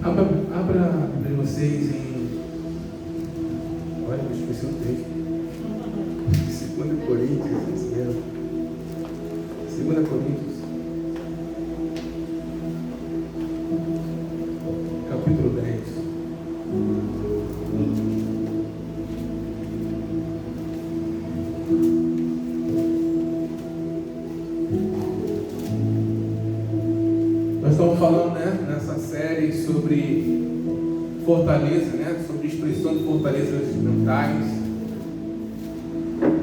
Abra para vocês em... Olha, eu esqueci um texto. 2 Coríntios, isso mesmo. 2 Coríntios, capítulo 10. Nós estamos falando, nessa série sobre fortaleza, sobre destruição de fortalezas mentais.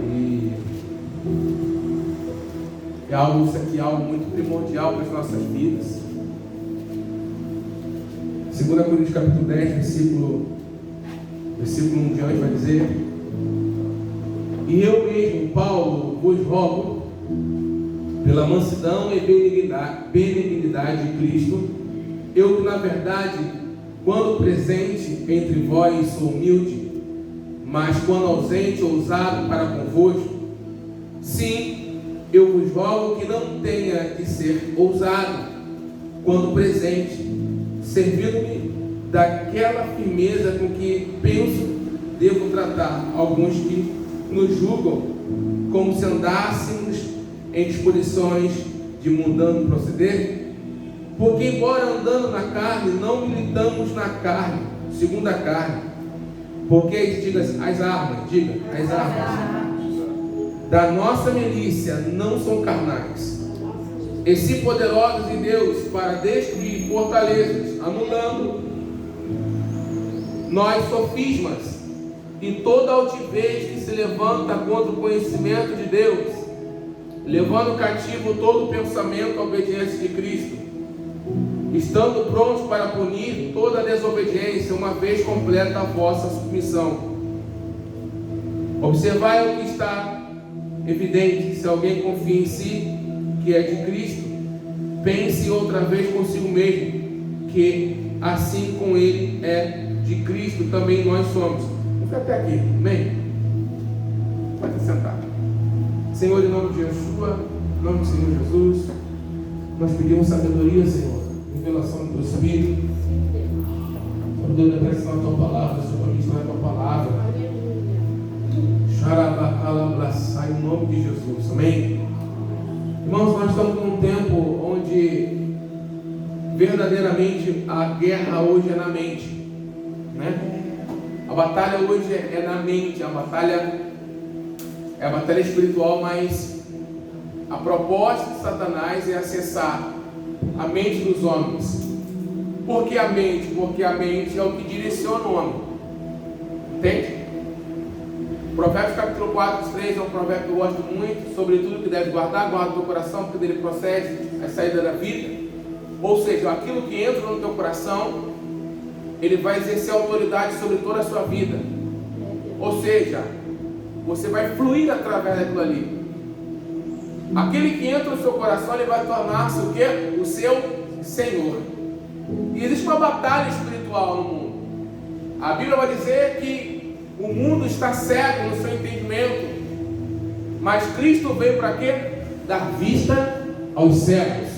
E isso aqui é algo muito primordial para as nossas vidas. 2 Coríntios capítulo 10, versículo 1 em diante, vai dizer: E eu mesmo, Paulo, vos rogo, pela mansidão e benignidade de Cristo, eu que na verdade, quando presente entre vós sou humilde, mas quando ausente ousado para convosco. Sim, eu vos rogo que não tenha de ser ousado quando presente, servindo-me daquela firmeza com que penso devo tratar alguns que nos julgam, como se andássemos em disposições de mundano proceder. Porque embora andando na carne, não militamos na carne, segundo a carne. Porque, as armas da nossa milícia não são carnais, e sim poderosos em Deus para destruir fortalezas, anulando nós sofismas e toda altivez que se levanta contra o conhecimento de Deus, levando cativo todo o pensamento à obediência de Cristo, estando prontos para punir toda a desobediência, uma vez completa a vossa submissão. Observai o que está evidente: se alguém confia em si, que é de Cristo, pense outra vez consigo mesmo, que assim com ele é de Cristo, também nós somos. Vamos até aqui, amém? Pode sentar. Senhor, em nome de Yeshua, em nome do Senhor Jesus, nós pedimos sabedoria, Senhor, revelação do teu Espírito, poder apresentar a tua palavra, Senhor, para ministrar a tua palavra. Xarabacalabraçai, em nome de Jesus, amém? Irmãos, nós estamos num tempo onde verdadeiramente a guerra hoje é na mente, A batalha hoje é na mente, a batalha espiritual, mas a proposta de Satanás é acessar a mente dos homens. Por que a mente? Porque a mente é o que direciona o homem. Entende? Provérbios capítulo 4, 3 é um provérbio que eu gosto muito. Sobre tudo que deve guarda o teu coração, porque dele procede a saída da vida. Ou seja, aquilo que entra no teu coração, ele vai exercer autoridade sobre toda a sua vida. Ou seja, você vai fluir através daquilo ali. Aquele que entra no seu coração, ele vai tornar-se o quê? O seu Senhor. E existe uma batalha espiritual no mundo. A Bíblia vai dizer que o mundo está cego no seu entendimento, mas Cristo veio para quê? Dar vista aos cegos.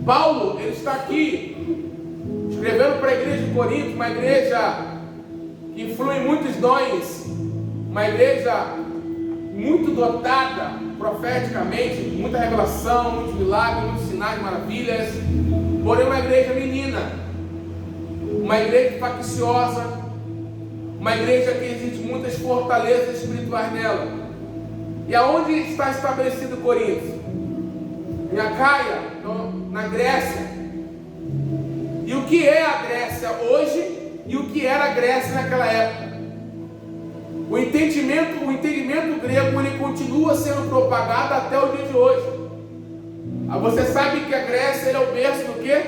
Paulo, ele está aqui escrevendo para a igreja de Corinto, uma igreja que flui muitos dons, uma igreja muito dotada profeticamente, muita revelação, muitos milagres, muitos sinais, maravilhas, porém uma igreja menina, uma igreja facciosa, uma igreja que existe muitas fortalezas espirituais nela. E aonde está estabelecido Corinto? Em Acaia, na Grécia. E o que é a Grécia hoje e o que era a Grécia naquela época? O entendimento grego, ele continua sendo propagado até o dia de hoje. Você sabe que a Grécia é o berço do quê?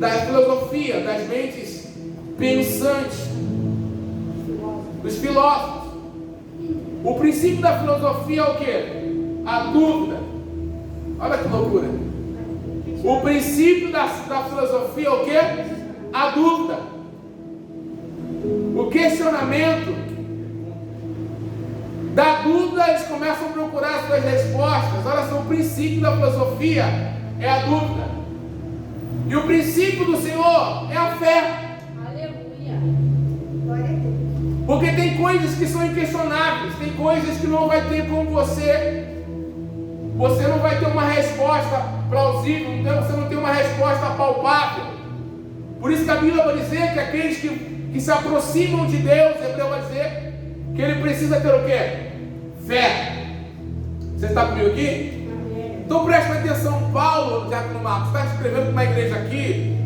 Da filosofia, das mentes pensantes, dos filósofos. O princípio da filosofia é o quê? A dúvida. Olha que loucura. O princípio da filosofia é o quê? A dúvida. O questionamento. Da dúvida, eles começam a procurar suas respostas. Olha só, o princípio da filosofia é a dúvida. E o princípio do Senhor é a fé. Aleluia. Porque tem coisas que são inquestionáveis, tem coisas que não vai ter como você não vai ter uma resposta plausível, você não tem uma resposta palpável. Por isso que a Bíblia vai dizer que aqueles que se aproximam de Deus, Hebreu vai dizer que ele precisa ter o quê? Fé. Você está comigo aqui? Amém. Então preste atenção, Paulo, Diácono Marcos, está escrevendo para uma igreja aqui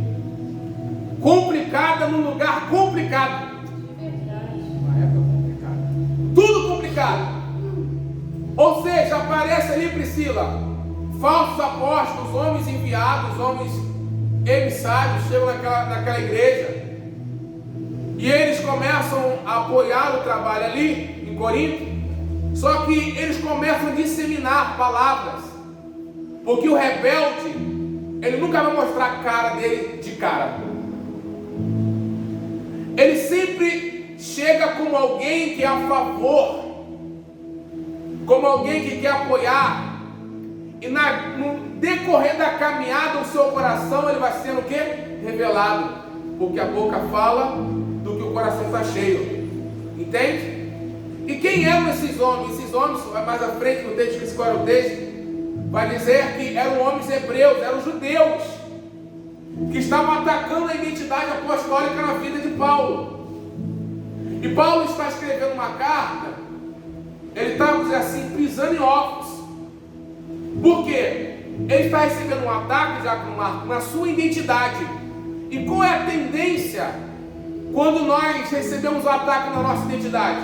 complicada num lugar complicado. Uma época complicada. Tudo complicado. Ou seja, aparece ali, Priscila, falsos apóstolos, homens enviados, homens emissários, chegam naquela igreja e eles começam a apoiar o trabalho ali em Corinto. Só que eles começam a disseminar palavras, porque o rebelde, ele nunca vai mostrar a cara dele de cara. Ele sempre chega como alguém que é a favor, como alguém que quer apoiar, e no decorrer da caminhada, o seu coração ele vai sendo o quê? Revelado, porque a boca fala do que o coração está cheio. Entende? E quem eram esses homens? Esses homens, mais à frente no texto, que escolhe o texto, vai dizer que eram homens hebreus, eram judeus, que estavam atacando a identidade apostólica na vida de Paulo. E Paulo está escrevendo uma carta, ele está, vamos dizer assim, pisando em ovos. Por quê? Ele está recebendo um ataque, na sua identidade. E qual é a tendência quando nós recebemos um ataque na nossa identidade?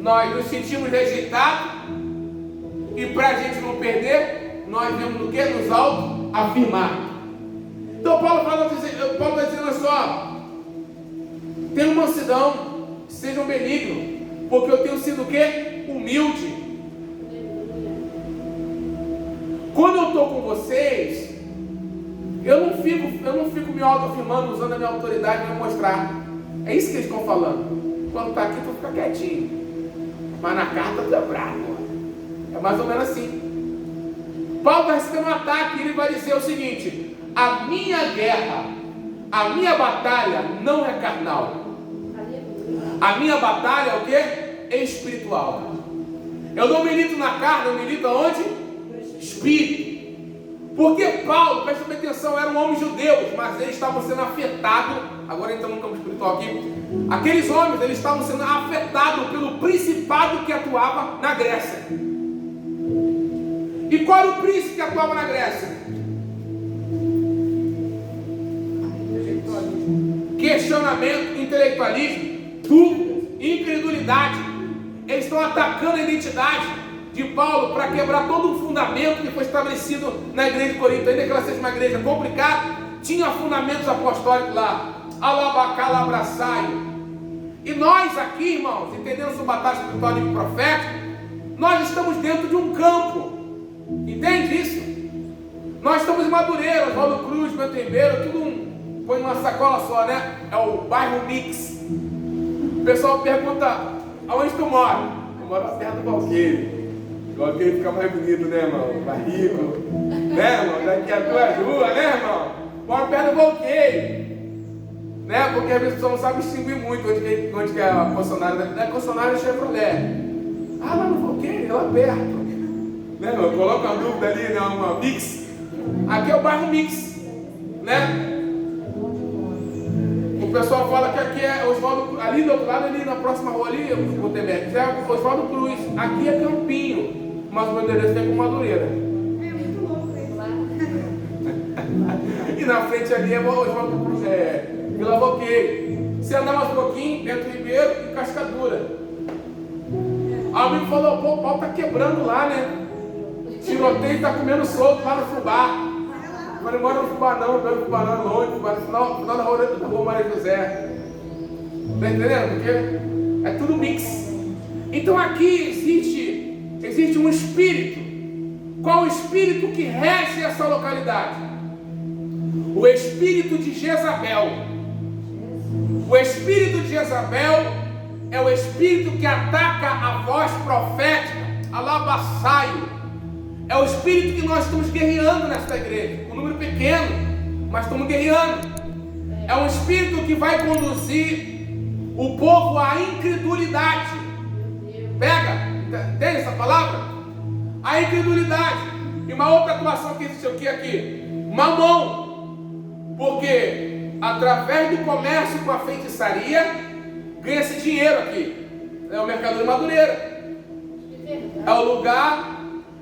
Nós nos sentimos rejeitados, e para a gente não perder, nós vemos no que? Nos auto-afirmar. Então Paulo está dizendo só: tenham mansidão, sejam benignos, porque eu tenho sido o que? Humilde. Quando eu estou com vocês, eu não fico me auto-afirmando, usando a minha autoridade para mostrar. É isso que eles estão falando. Quando está aqui, tu fica quietinho. Mas na carta tu é bravo. É mais ou menos assim. Paulo está recebendo um ataque e ele vai dizer o seguinte: a minha guerra, a minha batalha não é carnal. A minha batalha é o que? Espiritual. Eu não milito na carne, eu milito aonde? Espírito. Porque Paulo, presta atenção, era um homem judeu, mas eles estavam sendo afetados. Agora então no campo espiritual aqui. Aqueles homens, eles estavam sendo afetados pelo principado que atuava na Grécia. E qual era o príncipe que atuava na Grécia? Questionamento, intelectualismo, dúvida, incredulidade. Eles estão atacando a identidade de Paulo para quebrar todo o fundamento que foi estabelecido na igreja de Corinto. Ainda que ela seja uma igreja complicada, tinha fundamentos apostólicos lá. Alabacalabraçaio. E nós aqui, irmãos, entendendo essa batalha espiritual e profética, nós estamos dentro de um campo. Entende isso? Nós estamos em Madureira, Oswaldo Cruz, Bento Ribeiro, tudo põe numa sacola só, né? É o bairro Mix. O pessoal pergunta: aonde tu mora? Eu moro perto do Valqueire. O Valqueire fica mais bonito, né, irmão? Mais rico, né, irmão? Daqui a 2 ruas, né, irmão? Moro perto do Valqueire, né? Porque às vezes a pessoa não sabe distinguir muito onde que é a concessionária. A concessionária é Chevrolet. Ah, lá no Valqueire, lá perto. Né, irmão? Coloca uma dúvida ali, né? Uma Mix. Aqui é o bairro Mix, né? O pessoal fala que aqui é Oswaldo, ali do outro lado, ali na próxima rua ali, o Temer, já é Oswaldo Cruz. Aqui é Campinho, mas o meu endereço é com Madureira. É muito louco isso lá. E na frente ali é Oswaldo Cruz, Vila Valqueire. Se andar mais um pouquinho, Bento Ribeiro e Cascadura. Alguém falou: pô, o pau tá quebrando lá, né? Tiroteio tá comendo solto lá no Fubá. Mas não mora no Fubá não, no Fubá não, longe, no final da rua Maria José. Tá entendendo? Porque é tudo mix. Então aqui existe um espírito. Qual o espírito que rege essa localidade? O espírito de Jezabel. O espírito de Jezabel é o espírito que ataca a voz profética, alabassaio. É o espírito que nós estamos guerreando nesta igreja, um número pequeno, mas estamos guerreando. É um espírito que vai conduzir o povo à incredulidade. Pega, entende essa palavra? A incredulidade. E uma outra atuação que existe aqui, mamão. Porque através do comércio com a feitiçaria, ganha-se dinheiro aqui. É o mercado de Madureira. É o lugar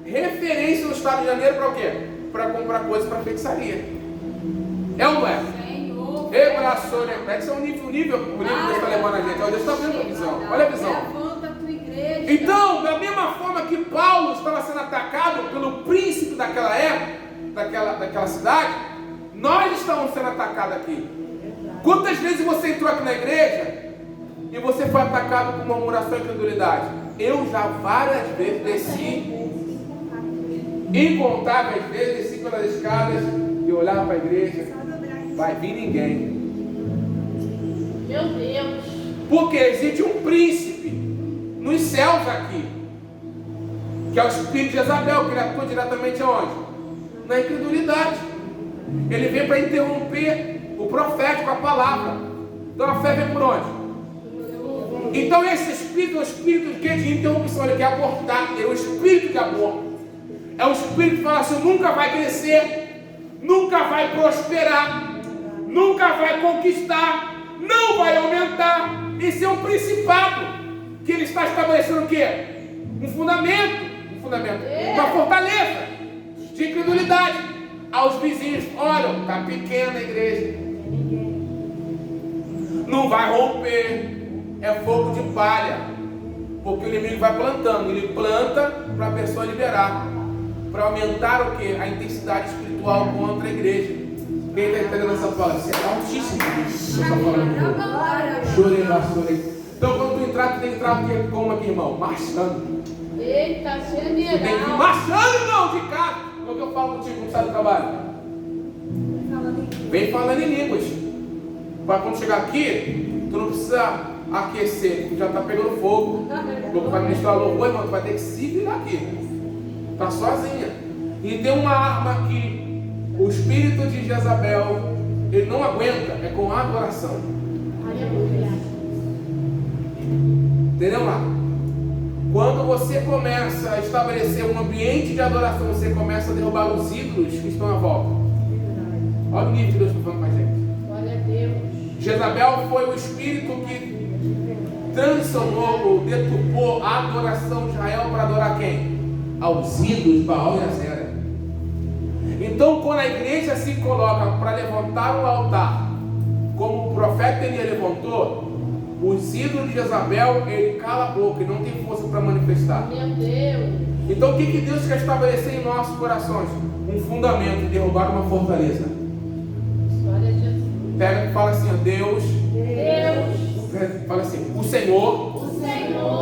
referência no estado de Janeiro para o quê? Para comprar coisas para feitiçaria. É ou não é? Esse é o nível que Deus está levando a gente. Olha, Deus está vendo a visão. Olha a visão. Então, da mesma forma que Paulo estava sendo atacado pelo príncipe daquela época, daquela cidade, nós estamos sendo atacados aqui. Quantas vezes você entrou aqui na igreja e você foi atacado com murmuração e incredulidade? Eu já várias vezes desci, incontáveis vezes, desci pelas escadas e olhava para a igreja, vai vir ninguém. Meu Deus. Porque existe um príncipe nos céus aqui, que é o espírito de Jezabel, que ele atua diretamente aonde? Na incredulidade. Ele vem para interromper o profético, a palavra. Então a fé vem por onde? Então esse espírito é o espírito de interrupção, ele quer abortar, é o espírito de aborto. É o espírito que fala assim: nunca vai crescer, nunca vai prosperar, nunca vai conquistar, não vai aumentar. Esse é um principado que ele está estabelecendo o quê? Um fundamento, uma fortaleza de incredulidade. Aos vizinhos: olha, está pequena a igreja, não vai romper, é fogo de palha, porque o inimigo vai plantando, ele planta para a pessoa liberar, para aumentar o que? A intensidade espiritual contra a igreja. Quem está entendendo essa palavra? Isso é altíssimo. Chorei. Então quando tu entrar, tu tem que entrar como aqui, irmão? Marchando. Eita, cheio de Tu tem que ir marchando, irmão, de casa. Quando eu falo contigo, não sai do trabalho? Vem falando em línguas. Para quando chegar aqui, tu não precisa aquecer, tu já está pegando fogo. Tu vai ministrar louvor, irmão, tu vai ter que se virar aqui. Está sozinha. E tem uma arma que o espírito de Jezabel, ele não aguenta, é com a adoração. Entendeu lá? Quando você começa a estabelecer um ambiente de adoração, você começa a derrubar os ídolos que estão à volta. Olha o nível que Deus está falando com a gente. Glória a Deus. Jezabel foi o espírito que transformou ou deturpou a adoração de Israel para adorar quem? Aos ídolos, Baal e Azera. Então, quando a igreja se coloca para levantar um altar, como o profeta Elias levantou, os ídolos de Jezabel, ele cala a boca e não tem força para manifestar. Meu Deus. Então, o que Deus quer estabelecer em nossos corações? Um fundamento e derrubar uma fortaleza. Glória a Jesus. Pega e fala assim: ó, Deus. Fala assim: o Senhor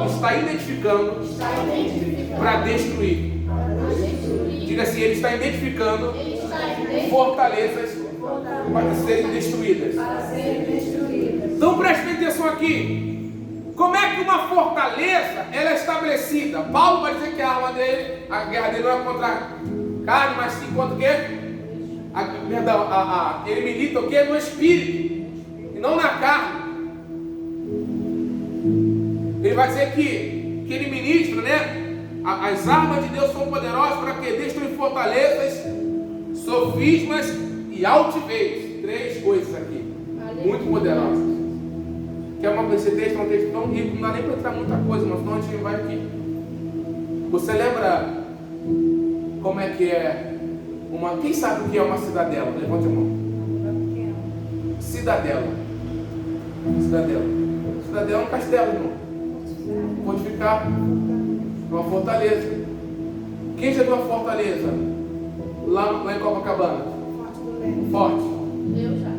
está identificando para destruir. Diga assim: Ele está identificando fortalezas para serem destruídas. Então preste atenção aqui. Como é que uma fortaleza ela é estabelecida? Paulo vai dizer que a arma dele, a guerra dele não é contra carne, mas sim contra o quê? Ele milita o quê? No espírito e não na carne. Ele vai dizer que ele ministra, né? As armas de Deus são poderosas para que destruir fortalezas, sofismas e altivez. 3 coisas aqui, muito poderosas. Que é esse texto é um texto tão rico, não dá nem para entrar muita coisa, mas não a gente vai aqui. Você lembra como é que é uma... Quem sabe o que é uma cidadela? Levante a mão. Cidadela. Cidadela é um castelo, irmão. Fortificar. Uma fortaleza. Quem já viu uma fortaleza? Lá em Copacabana? Forte. Eu já.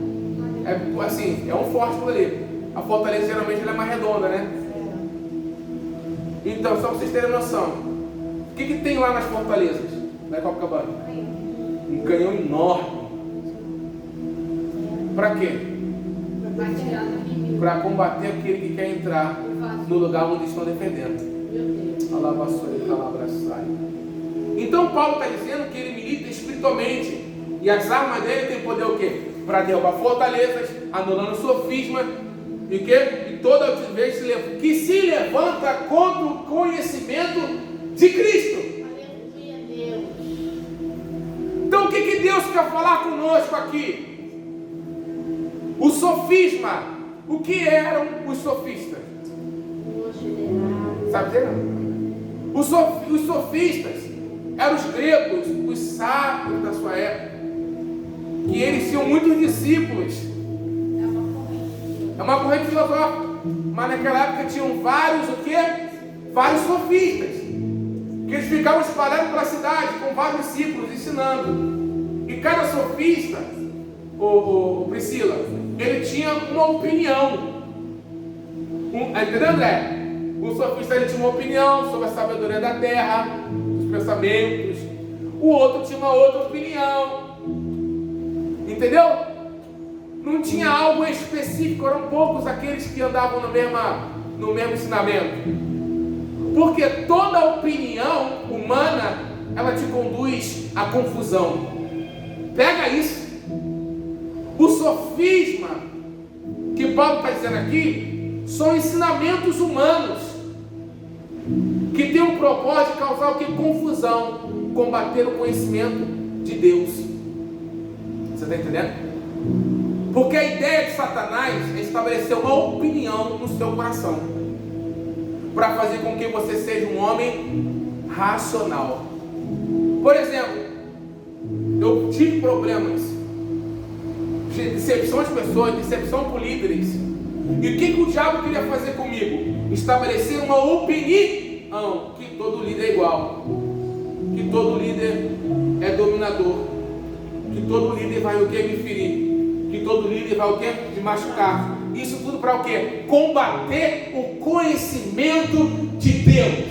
É assim, é um forte por ali. A fortaleza geralmente ela é mais redonda, né? Então, só para vocês terem noção, o que tem lá nas fortalezas? Lá em Copacabana? Um canhão enorme. Para quê? Para combater aquele que quer entrar no lugar onde estão defendendo. Meu Deus. Alabaçoi, calabraçai. Então Paulo está dizendo que ele milita espiritualmente. E as armas dele têm poder o quê? Para derrubar fortalezas, anulando sofisma. E o quê? E toda vez que se levanta contra o conhecimento de Cristo. Aleluia, Deus. Então o que Deus quer falar conosco aqui? O sofisma. O que eram os sofistas? Sabe dizer não? Os sofistas eram os gregos, os sábios da sua época, que eles tinham muitos discípulos. É uma corrente filosófica, mas naquela época tinham vários o quê? Vários sofistas, que eles ficavam espalhados pela cidade com vários discípulos ensinando. E cada sofista, Priscila, ele tinha uma opinião. Entendeu, André? O sofista ele tinha uma opinião sobre a sabedoria da terra, dos pensamentos. O outro tinha uma outra opinião. Entendeu? Não tinha algo específico. Eram poucos aqueles que andavam no mesmo ensinamento. Porque toda opinião humana, ela te conduz à confusão. Pega isso. O sofisma que Paulo está dizendo aqui são ensinamentos humanos que tem o propósito de causar o que? Confusão, combater o conhecimento de Deus. Você está entendendo? Porque a ideia de Satanás é estabelecer uma opinião no seu coração, para fazer com que você seja um homem racional. Por exemplo, eu tive problemas de decepção de pessoas, decepção por líderes. E o que o diabo queria fazer comigo? Estabelecer uma opinião que todo líder é igual, que todo líder é dominador, que todo líder vai o que? Me ferir, que todo líder vai o que? Me machucar. Isso tudo para o que? Combater o conhecimento de Deus.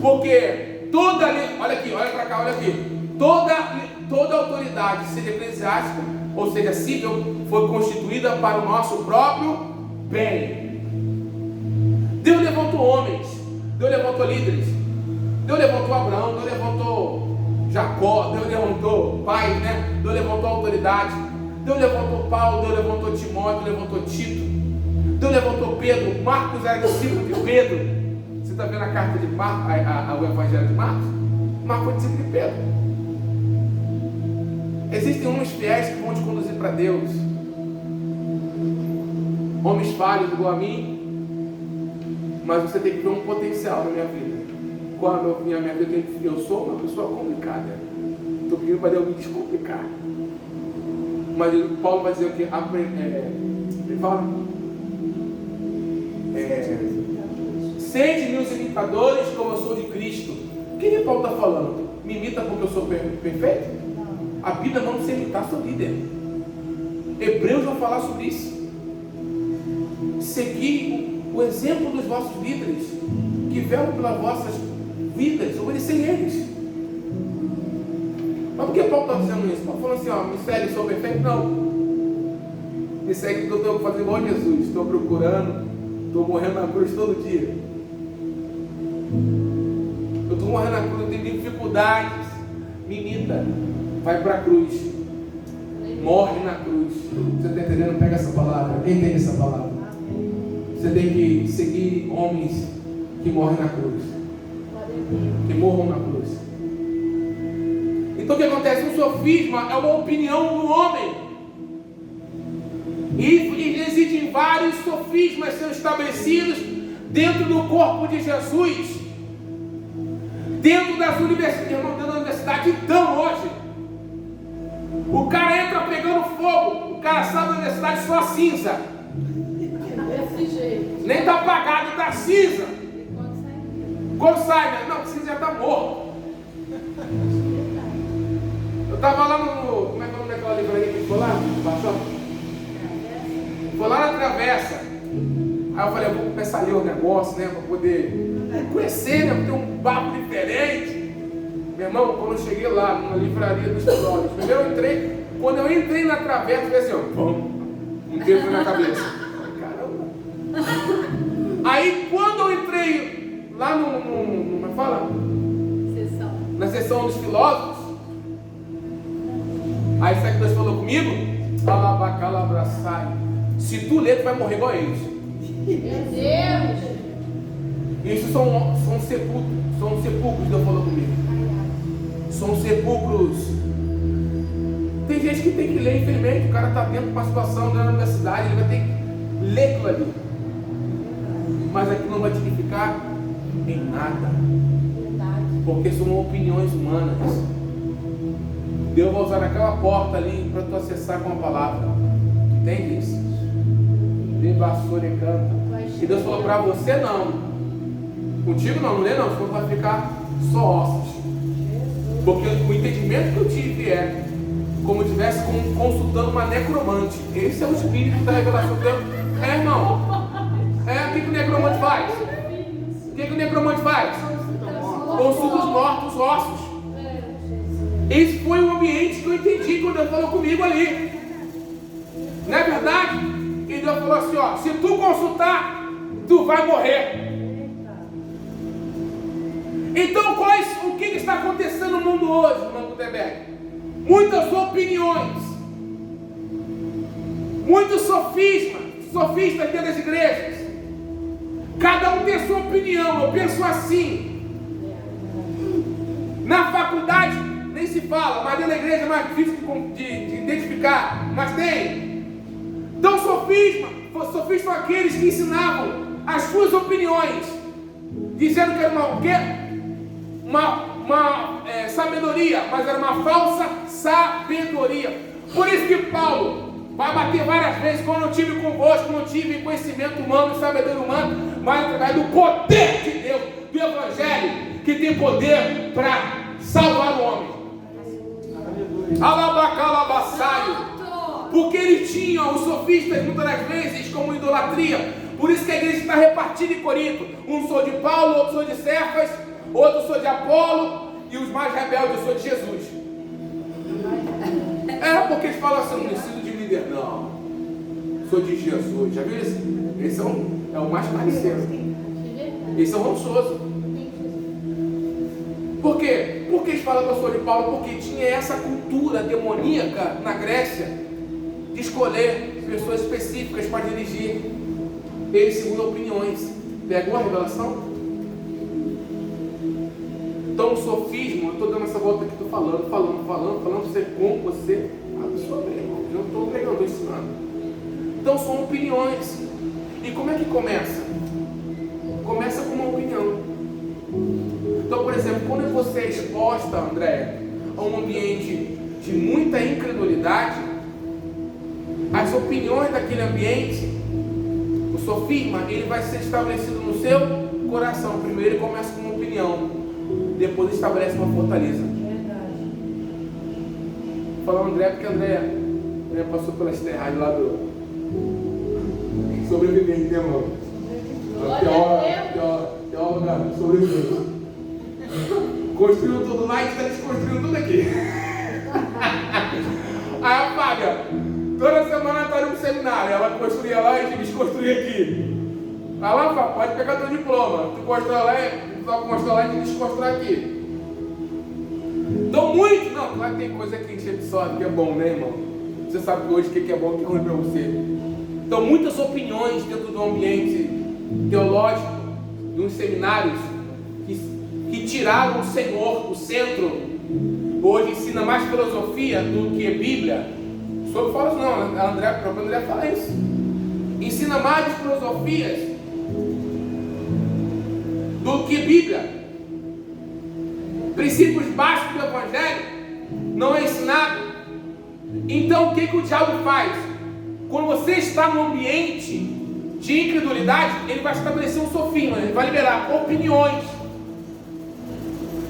Porque toda lei, olha aqui, olha para cá, olha aqui, toda autoridade, seja eclesiástica ou seja civil, foi constituída para o nosso próprio bem. Deus levantou homens, Deus levantou líderes, Deus levantou Abraão, Deus levantou Jacó, Deus levantou pais, né? Deus levantou autoridade, Deus levantou Paulo, Deus levantou Timóteo, Deus levantou Tito, Deus levantou Pedro. Marcos era discípulo de Pedro. Você está vendo a carta de Marcos, o evangelho de Marcos? Marcos foi discípulo de Pedro. Existem homens fiéis que vão te conduzir para Deus. Homens falhos igual a mim, mas você tem que ver um potencial na minha vida. Qual a minha vida? Eu sou uma pessoa complicada. Estou pedindo para Deus me descomplicar. Mas Paulo vai dizer o que? Ele fala: sede meus imitadores como eu sou de Cristo. O que Paulo está falando? Me imita porque eu sou perfeito? A Bíblia não se imitar seu líder. Hebreus vai falar sobre isso. Seguir o exemplo dos vossos líderes, que velam pelas vossas vidas, obedecer eles. Mas por que Paulo está dizendo isso? Paulo falou assim: ó, me segue, sou perfeito? Não. Me segue porque eu estou fazendo igual a Jesus. Estou procurando, estou morrendo na cruz todo dia. Eu estou morrendo na cruz, eu tenho dificuldades. Me imita. Vai para a cruz, morre na cruz. Você está entendendo? Pega essa palavra, entende essa palavra. Você tem que seguir homens que morrem na cruz, que morram na cruz. Então o que acontece? O sofisma é uma opinião do homem, e existem vários sofismas sendo estabelecidos dentro do corpo de Jesus, dentro das universidades, dentro da universidade. Então hoje o cara entra pegando fogo, o cara sai da universidade só cinza. Desse jeito. Nem está apagado, está cinza. Quando sai, né? Não, cinza já está morto. Eu estava lá no. Como é que é o nome daquela livraria que foi lá? Passou? Foi lá na Travessa. Aí eu falei, eu vou começar a ler o negócio, né? Para poder conhecer, né? Ter um papo diferente. Meu irmão, quando eu cheguei lá, numa livraria dos Flores, primeiro eu entrei, quando eu entrei na Travessa, eu falei assim, ó, pum, um dedo na cabeça. Caramba! cheguei lá como é que fala? Na sessão dos filósofos. Aí sabe o que Deus falou comigo? Alabacalabraçai. Se tu ler, tu vai morrer igual a eles. Meu Deus! Isso são sepulcros, Deus falou comigo. São sepulcros. Tem gente que tem que ler, infelizmente. O cara está dentro de uma situação na universidade, ele vai ter que ler aquilo ali. Mas aquilo não vai dignificar em nada. Porque são opiniões humanas. Deus vai usar aquela porta ali para tu acessar com a palavra. Entende isso? Tem vassoura e canta. E Deus falou para você não. Contigo não lê não, senão vai ficar só ossos. Porque o entendimento que eu tive é como se estivesse consultando uma necromante. Esse é o espírito da revelação de Deus. É, irmão. O que o necromante faz? O que o necromante faz? Consulta os mortos, os ossos. Esse foi o ambiente que eu entendi quando Deus falou comigo ali. Não é verdade? E Deus falou assim, ó, se tu consultar, tu vai morrer. Então o que está acontecendo no mundo hoje, irmão Gutenberg? Muitas opiniões, muitos sofistas dentro das igrejas. Cada um tem a sua opinião. Eu penso assim. Na faculdade nem se fala, mas dentro da igreja é mais difícil de identificar. Mas tem. Então sofistas são aqueles que ensinavam as suas opiniões, dizendo que era uma sabedoria, mas era uma falsa sabedoria. Por isso que Paulo vai bater várias vezes: quando eu tive convosco, não tive conhecimento humano e sabedoria humana, mas através do poder de Deus, do Evangelho, que tem poder para salvar o homem. Alabacalabassaio. Porque ele tinha os sofistas muitas das vezes como idolatria. Por isso que a igreja está repartida em Corinto. Um sou de Paulo, outro sou de Cefas, outro sou de Apolo, e os mais rebeldes eu sou de Jesus. Porque eles falam assim: não preciso de líder, não. Sou de Jesus. Já viu isso? Eles são o mais parecido. Eles são rançosos. Por quê? Porque eles falam que eu sou de Paulo? Porque tinha essa cultura demoníaca na Grécia de escolher pessoas específicas para dirigir eles segundo opiniões. Pegou a revelação? Então o sofismo, eu estou dando essa volta aqui, estou falando você como você absorver, irmão. Eu não estou pregando, estou ensinando. Então são opiniões. E como é que começa? Começa com uma opinião. Então, por exemplo, quando você é exposta, André, a um ambiente de muita incredulidade, as opiniões daquele ambiente, o sofisma, ele vai ser estabelecido no seu coração. Primeiro ele começa com uma opinião, depois estabelece uma fortaleza. Vou falar André porque André passou pelas terras lá do sobrevivente, né, irmão? Teóloga sobrevivente. Construiu tudo lá e está desconstruindo tudo aqui. Aí a Fábia, toda semana ela indo para o seminário. Ela construía lá e desconstruía aqui. Vai lá, Fábio, pode pegar teu diploma. Tu constrói lá e desconstrói aqui. Então muito, não, claro que tem coisa que a gente absorve que é bom, né, irmão? Você sabe que hoje o que é bom e o que é ruim para você. Então muitas opiniões dentro do ambiente teológico, de uns seminários, que tiraram o Senhor, o centro. Hoje ensina mais filosofia do que Bíblia. Sobre fala não, o próprio André fala isso. Ensina mais filosofias do que Bíblia. Princípios básicos do Evangelho não é ensinado. Então o que o diabo faz? Quando você está num ambiente de incredulidade, ele vai estabelecer um sofisma, ele vai liberar opiniões.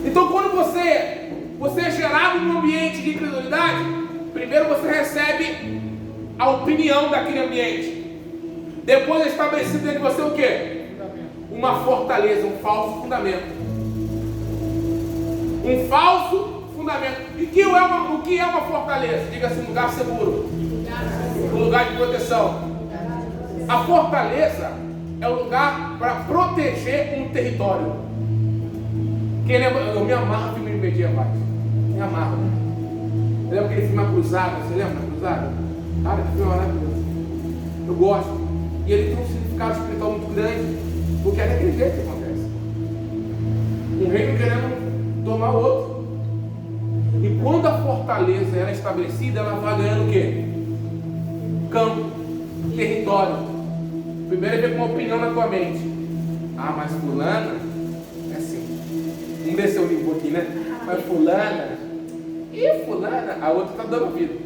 Então quando você é gerado num ambiente de incredulidade, primeiro você recebe a opinião daquele ambiente. Depois é estabelecido dentro de você o quê? Uma fortaleza, um falso fundamento. Um falso fundamento. E o que é uma fortaleza? Diga-se um lugar seguro. Um lugar de proteção. A fortaleza é o lugar para proteger um território. Quem lembra? Eu me amarro filme medievais. Me amarro. Lembra aquele filme A Cruzada? Você lembra A Cruzada? Cara, que filme maravilhoso. Eu gosto. E ele tem um significado espiritual muito grande, porque é daquele jeito que acontece. Um reino querendo tomar o outro. E quando a fortaleza era estabelecida, ela vai ganhando o quê? Campo, território. Primeiro é ver com uma opinião na tua mente. Ah, mas fulana é assim. Vamos descer o livro aqui, né? Mas fulana, e fulana, a outra está dando ouvido.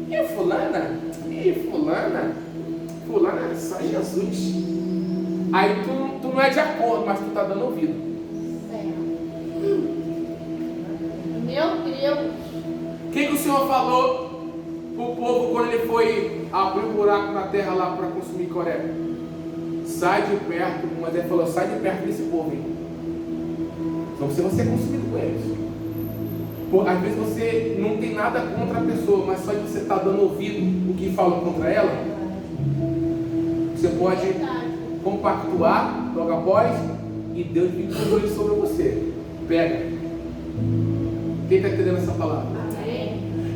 E fulana, fulana é só Jesus. Aí tu não é de acordo, mas tu está dando ouvido. Meu Deus. O que o Senhor falou para o povo quando ele foi abrir um buraco na terra lá para consumir Coré? Sai de perto, mas ele falou, sai de perto desse povo, hein? Então você vai ser consumido com eles. Às vezes você não tem nada contra a pessoa, mas só de você estar dando ouvido o que falam contra ela, você pode compactuar logo após e Deus vir controle sobre você. Pega. Quem está entendendo essa palavra?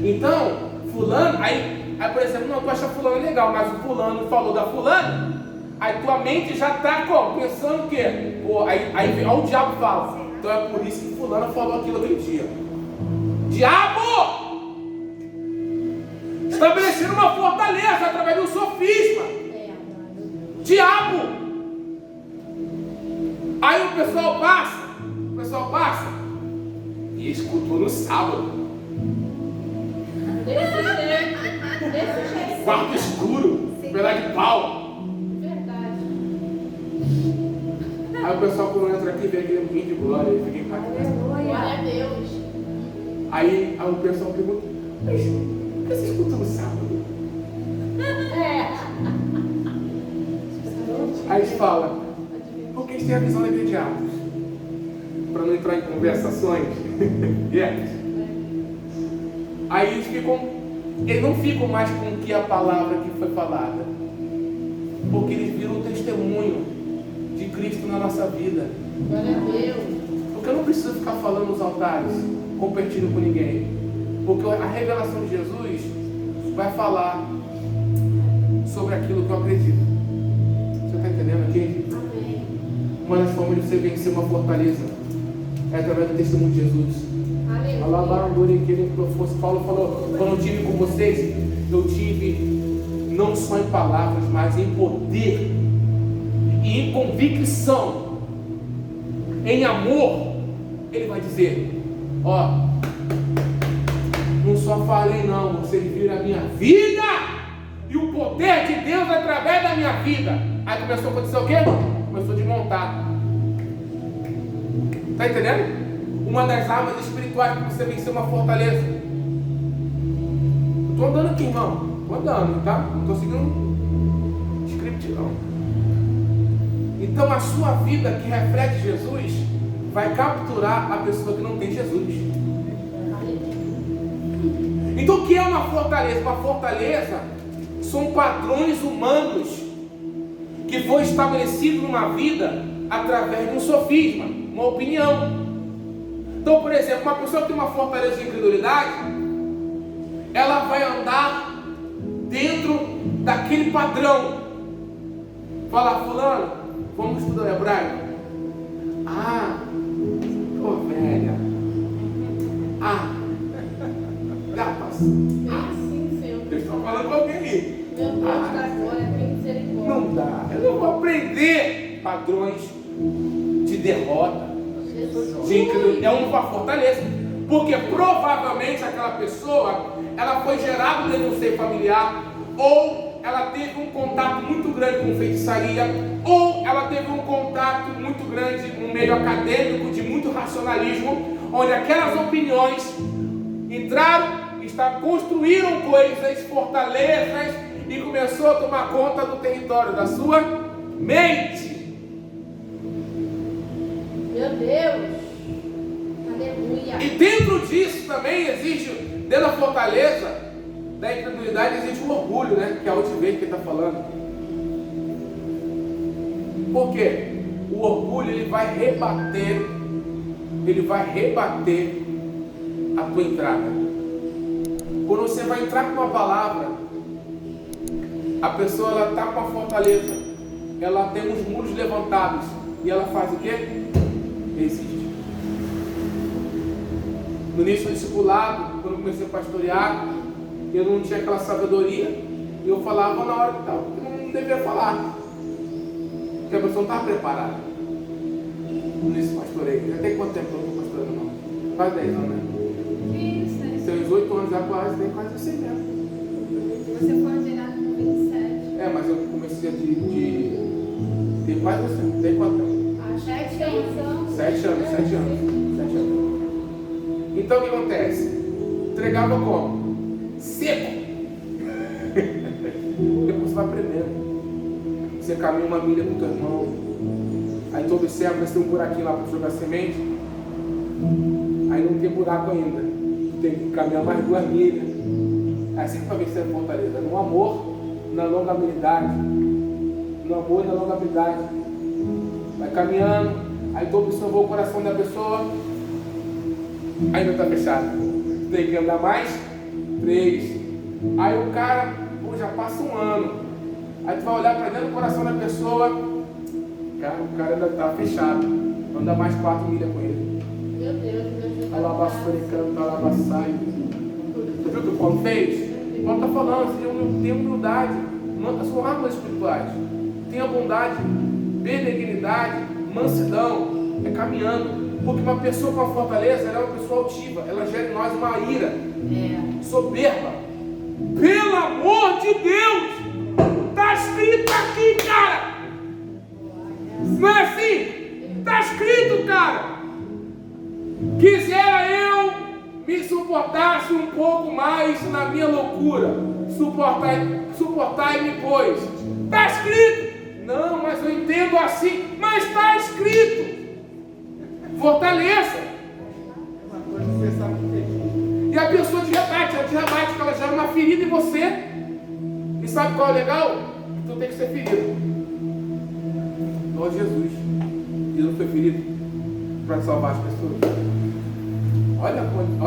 Então, fulano, aí por exemplo, não, tu acha fulano legal, mas o fulano falou da fulana, aí tua mente já está pensando o quê? Pô, aí olha o diabo fala. Então é por isso que fulano falou aquilo aquele dia. Diabo! Estabelecendo uma fortaleza através de um sofisma. Diabo! Aí o pessoal passa e escutou no sábado. Desse jeito. Quarto escuro, pedaço de pau. Verdade. Aí o pessoal quando entra aqui vê aquele ambiente de glória e fica impactado. Glória a Deus. Aí o pessoal pergunta, mas por que você escutou no sábado? Aí eles falam, porque eles têm a visão daquele diabo. Para não entrar em conversações. Yes. Aí eles não ficam mais com o que a palavra que foi falada. Porque eles viram o testemunho de Cristo na nossa vida. Glória a Deus. Porque eu não preciso ficar falando nos altares, competindo com ninguém. Porque a revelação de Jesus vai falar sobre aquilo que eu acredito. Você está entendendo aqui? Amém. Uma das formas de você vencer uma fortaleza é através do testemunho de Jesus. Paulo falou, quando eu tive com vocês, eu tive não só em palavras, mas em poder e em convicção, em amor. Ele vai dizer, não só falei não, vocês viram a minha vida e o poder de Deus através da minha vida. Aí começou a acontecer o quê? Começou a desmontar. Está entendendo? Uma das armas espirituais para você vencer uma fortaleza. Eu estou andando aqui, irmão. Estou andando, tá? Não estou seguindo script, não. Então a sua vida que reflete Jesus vai capturar a pessoa que não tem Jesus. Então o que é uma fortaleza? Uma fortaleza são padrões humanos que foi estabelecido numa vida através de um sofisma, uma opinião. Então, por exemplo, uma pessoa que tem uma fortaleza de incredulidade, ela vai andar dentro daquele padrão. Fala, fulano, vamos estudar o hebraico? Velha. Gapas. Sim, Senhor. Eles estão falando com alguém aí. Meu Deus da glória, tem misericórdia. Não dá. Eu não vou aprender padrões de derrota. É uma fortaleza, porque provavelmente aquela pessoa ela foi gerada dentro do seio familiar, ou ela teve um contato muito grande com feitiçaria, ou ela teve um contato muito grande no meio acadêmico de muito racionalismo, onde aquelas opiniões entraram, construíram coisas, fortalezas e começou a tomar conta do território da sua mente. Meu Deus. Aleluia. E dentro disso também existe, dentro da fortaleza da incredulidade, existe um orgulho, né? Que é a altivez que ele está falando. Por quê? O orgulho, ele vai rebater a tua entrada. Quando você vai entrar com uma palavra, a pessoa, ela está com a fortaleza, ela tem os muros levantados, e ela faz o quê? Resiste. No início do discipulado, quando eu comecei a pastorear, eu não tinha aquela sabedoria, e eu falava na hora que estava, porque eu não devia falar, porque a pessoa não estava preparada. Nesse pastoreio, já tem quanto tempo que eu não estou pastorando, não? Quase 10 anos, né? Isso. Tem uns 8 anos já, quase assim mesmo. Você foi ordenado com 27. Mas eu comecei tem quase assim, tem quanto tempo? 7 anos. 7 anos. Então o que acontece? Entregava como? Seco. Depois você vai aprendendo. Você caminha uma milha com o teu irmão. Aí tu observa se tem um buraquinho lá para jogar semente. Aí não tem buraco ainda. Tu tem que caminhar mais 2 milhas. É assim que vai vencer a fortaleza. No amor, na longanimidade. No amor e na longanimidade. Vai caminhando. Aí tu observou o coração da pessoa. Ainda está fechado. Tem que andar mais 3. Aí o cara, já passa 1 ano. Aí tu vai olhar para dentro do coração da pessoa. Cara, o cara ainda está fechado. Anda mais 4 milhas com ele. Meu Deus, meu Deus. Alabaçoricando, alabaçai. Tu viu o que o Paulo fez? O Paulo está falando, tem humildade. São armas espirituais. Tenha bondade, benignidade, mansidão. É caminhando. Porque uma pessoa com a fortaleza, ela é uma pessoa altiva. Ela gera em nós uma ira. Soberba. Pelo amor de Deus! Está escrito aqui, cara! Não é assim? Está escrito, cara! Quisera eu me suportasse um pouco mais na minha loucura. Suportai-me, pois. Está escrito! Não, mas eu entendo assim. Mas está escrito! Fortaleça! E a pessoa te rebate, que ela gera uma ferida em você. E sabe qual é o legal? Tu tem que ser ferido. Igual Jesus. Ele não foi ferido para salvar as pessoas. Olha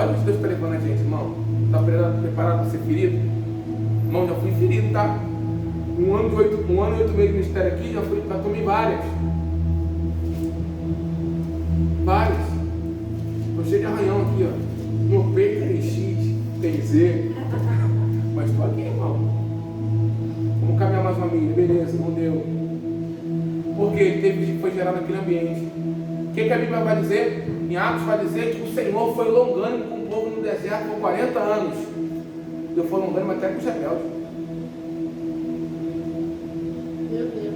onde Deus está levando a gente, irmão. Está preparado para ser ferido? Irmão, já fui ferido, tá? 1 ano e 8 meses de ministério aqui, já tomei várias. Estou cheio de arranhão aqui, ó. Meu peito tem X, tem Z. Mas estou aqui, irmão. Vamos caminhar mais uma milha, beleza, não deu. Porque foi gerado naquele ambiente. O que a Bíblia vai dizer? Em Atos vai dizer que o Senhor foi longânimo com o povo no deserto por 40 anos. Deus foi longânimo até com os rebeldes. Meu Deus.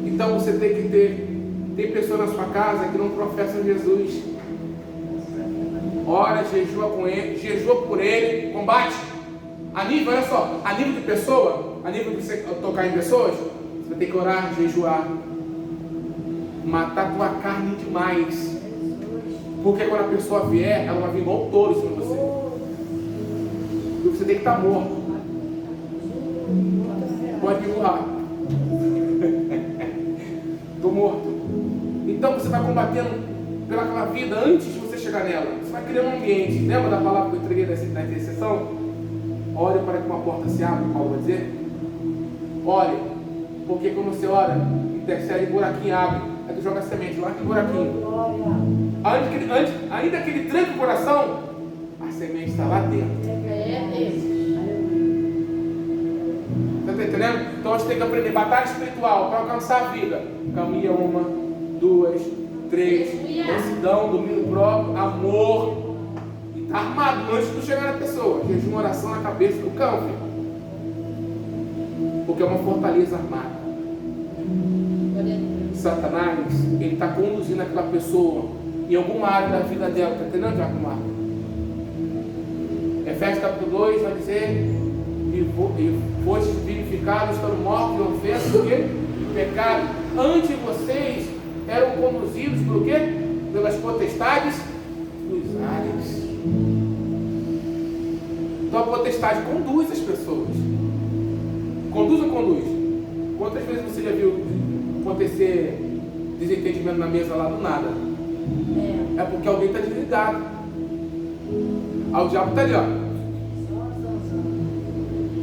Então você tem que ter. Tem pessoas na sua casa que não professam Jesus. Ora, jejua com ele, jejua por ele, combate. A nível, olha só, a nível de pessoa, a nível de você tocar em pessoas, você vai ter que orar, jejuar. Matar tua carne demais. Porque quando a pessoa vier, ela vai vir igual um touro em cima de você. E você tem que estar morto. Pode empurrar. Estou morto. Então você vai combatendo pelaquela vida antes de você chegar nela. Você vai criando um ambiente. Lembra da palavra que eu entreguei na intercessão? Ore para que uma porta se abra, Paulo vai dizer. Ore, porque quando você ora, intercede, buraquinho abre. Aí tu joga a semente lá, tem buraquinho. Ainda que ele tranque o coração, a semente está lá dentro. Você está entendendo? Então a gente tem que aprender batalha espiritual para alcançar a vida. Caminha 1, 2, 3, mansidão, domínio próprio, amor. E está armado antes de tu chegar na pessoa. Jejum, oração na cabeça do cão, filho. Porque é uma fortaleza armada. Satanás, ele está conduzindo aquela pessoa em alguma área da vida dela. Está entendendo, Tiago Marco? Efésios capítulo 2 vai dizer: e fostes vivificados, estando mortos em ofensa do quê? Pecado. Antes vocês eram conduzidos por quê? Pelas potestades dos ares. Então a potestade conduz as pessoas. Conduz ou conduz? Quantas vezes você já viu acontecer desentendimento na mesa lá do nada? É porque alguém está desligado. Aí o diabo está ali, ó.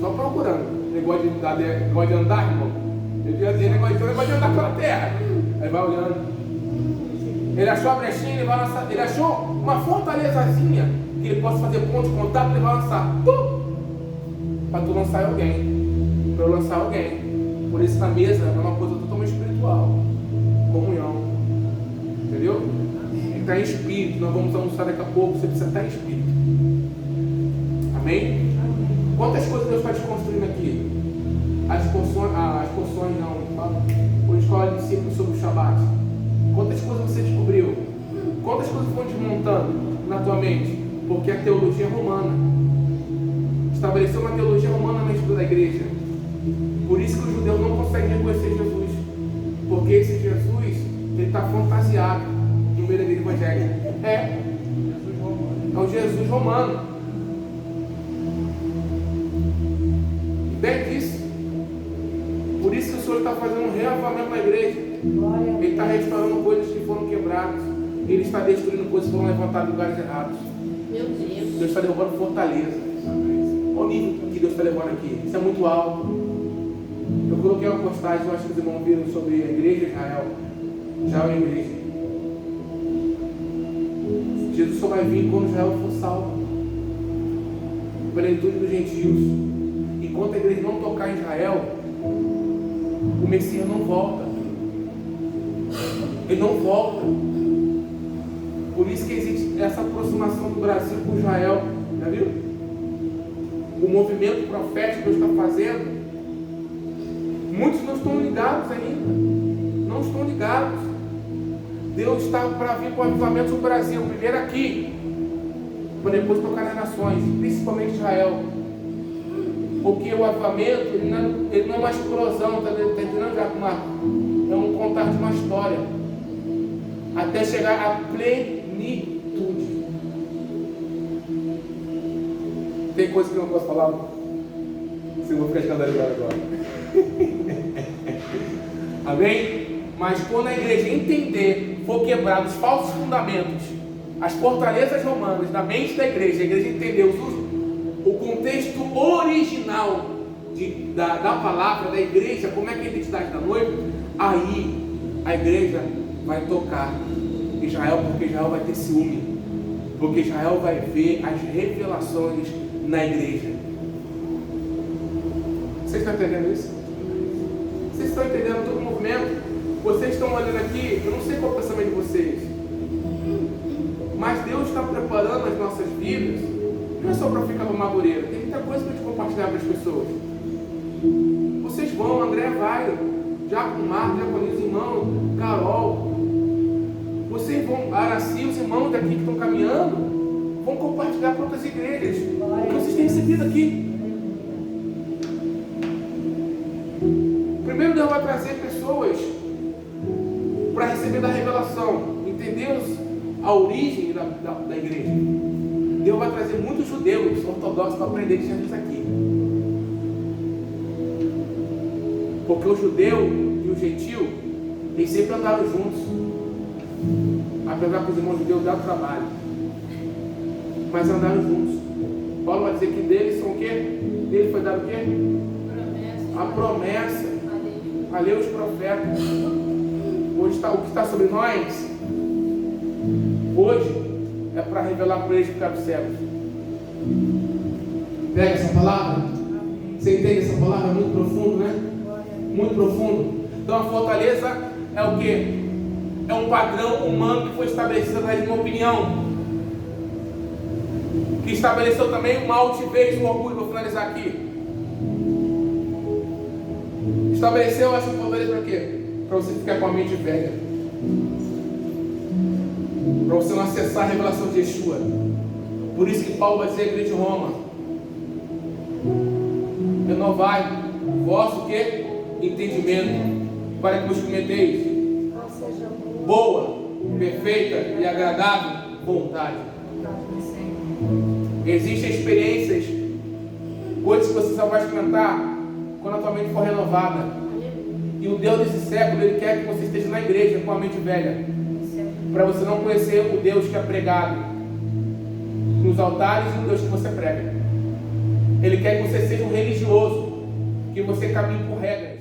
Só procurando. Negócio de andar, irmão. Eu ia dizer negócio de andar pela terra. Aí vai olhando. Ele achou a brechinha, ele vai lançar. Ele achou uma fortalezazinha que ele possa fazer ponto de contato, ele vai lançar. Para tu lançar alguém. Para eu lançar alguém. Por isso na mesa é uma coisa totalmente espiritual. Comunhão. Entendeu? Ele está em espírito. Nós vamos almoçar daqui a pouco. Você precisa estar em espírito. Amém? Quantas coisas Deus está desconstruindo aqui? As porções não. Tá? Por escola de discípulos sobre o Shabat. Quantas coisas você descobriu? Quantas coisas foram desmontando na tua mente? Porque a teologia romana estabeleceu uma teologia romana na mente da igreja. Por isso que os judeus não conseguem reconhecer Jesus. Porque esse Jesus, ele está fantasiado no meio da igreja evangélica. É o Jesus romano. Entende isso? Por isso que o Senhor está fazendo um reavamento na igreja. Ele está restaurando coisas que foram quebradas. Ele está destruindo coisas que foram levantadas em lugares errados. Meu Deus. Deus está derrubando fortaleza. Olha o nível que Deus está levando aqui. Isso é muito alto. Eu coloquei uma postagem, eu acho que os irmãos viram, sobre a igreja de Israel. Israel é a igreja. Jesus só vai vir quando Israel for salvo. Plenitude dos gentios. Enquanto a igreja não tocar em Israel, o Messias não volta. Ele não volta. Por isso que existe essa aproximação do Brasil com Israel. Já viu? O movimento profético que Deus está fazendo. Muitos não estão ligados ainda. Não estão ligados. Deus está para vir com o avivamento no Brasil. Primeiro aqui. Para depois tocar nas nações. Principalmente Israel. Porque o avivamento ele não é uma explosão. Está entendendo, Jacomar? É um contar de uma história. Até chegar à plenitude. Tem coisa que eu não posso falar? Vocês vão ficar escandalizados agora. Amém? Mas quando a igreja entender, for quebrar os falsos fundamentos, as fortalezas romanas da mente da igreja, a igreja entender o contexto original da palavra, da igreja, como é que é a identidade da noiva, aí a igreja vai tocar Israel, porque Israel vai ter ciúme, porque Israel vai ver as revelações na igreja. Vocês estão entendendo isso? Vocês estão entendendo todo o movimento? Vocês estão olhando aqui, eu não sei qual é o pensamento de vocês, mas Deus está preparando as nossas vidas, não é só para ficar no madureira, tem muita coisa para a gente compartilhar para as pessoas. Vocês vão, André vai, Jacomar, Diaconisa, irmão, Carol, vocês vão, Araci, os irmãos daqui que estão caminhando, vão compartilhar para outras igrejas, o que vocês têm recebido aqui. Primeiro Deus vai trazer pessoas para receber da revelação, entender a origem da igreja. Deus vai trazer muitos judeus ortodoxos para aprender de Jesus aqui. Porque o judeu e o gentil, eles sempre andaram juntos. Apesar que os irmãos judeus deram trabalho, mas andaram juntos. Paulo vai dizer que deles são o quê? Dele foi dado o quê? A promessa. A ler os profetas. Hoje o que está sobre nós, hoje, é para revelar para eles ficar cegos. Pega essa palavra? Você entende essa palavra? É muito profundo, né? Muito profundo. Então a fortaleza é o quê? É um padrão humano que foi estabelecido através de uma opinião. Que estabeleceu também uma altivez, um orgulho. Vou finalizar aqui. Estabeleceu essa fortaleza para quê? Para você ficar com a mente velha. Para você não acessar a revelação de Yeshua. Por isso que Paulo vai dizer à igreja de Roma: renovai o vosso quê? Entendimento, para que vos cometeis boa, perfeita e agradável vontade. Existem experiências, coisas que você só vai experimentar quando a tua mente for renovada. E o Deus desse século, ele quer que você esteja na igreja com a mente velha, para você não conhecer o Deus que é pregado nos altares e o Deus que você prega. Ele quer que você seja um religioso, que você caminhe por regras.